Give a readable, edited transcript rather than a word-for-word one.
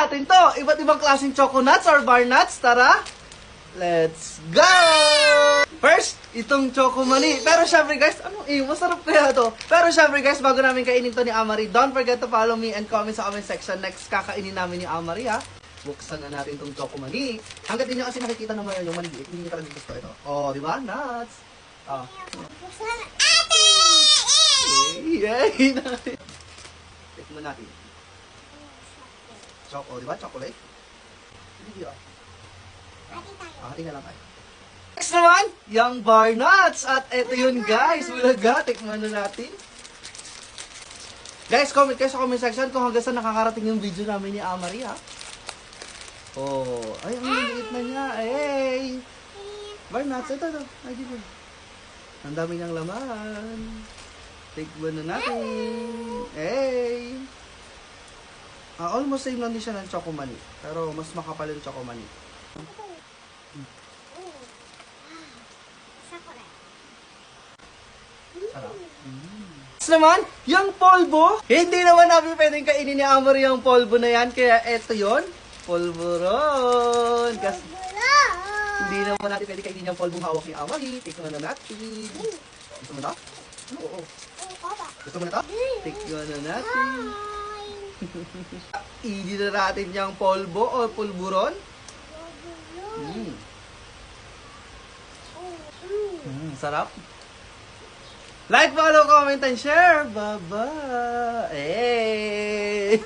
natin to. Iba't ibang klaseng choco nuts or bar nuts. Tara, let's go! First, itong choco mani. Pero syempre guys, masarap kaya to. Pero syempre guys, bago namin kainin to ni Amari, don't forget to follow me and comment sa comment section. Next, kakainin namin ni Amari ha. Buksan na natin itong choco mani. Hanggat din nyo kasi nakikita naman yung maliit, hindi nyo talaga gusto ito. Oh, di ba? Nuts. Oh. Buksan natin! Yay! Natin. Tikman natin. Choco, di ba? Chocolate? Hindi ah. Hati na lang tayo. Next naman, yung bar nuts. At eto yun guys. Bulaga, tikman na natin. Guys, comment kayo sa comment section kung hanggang saan nakakarating yung video namin ni Amari ha. Oh, ay, ang liit na niya. Hey! Bar nuts, ito. Ay, dito. Ang dami niyang laman. Tikman na natin. Hey! Almost same lang din siya ng choco mani. Pero mas makapal yung choco mani. Sarap. Next naman, yung polvo. Hindi naman namin pwedeng kainin ni Amari yung polvo na yan. Kaya eto yun. Polvoron. Kasi hindi naman natin pwedeng kainin yung polvong hawak ni Amari. Tikman na natin. Gusto mo na? Oo. Gusto mo na ito? Tikman na natin. Hindi na natin yung polvo o pulburon. Sarap. Like, follow, comment, and share. Bye-bye. Hey!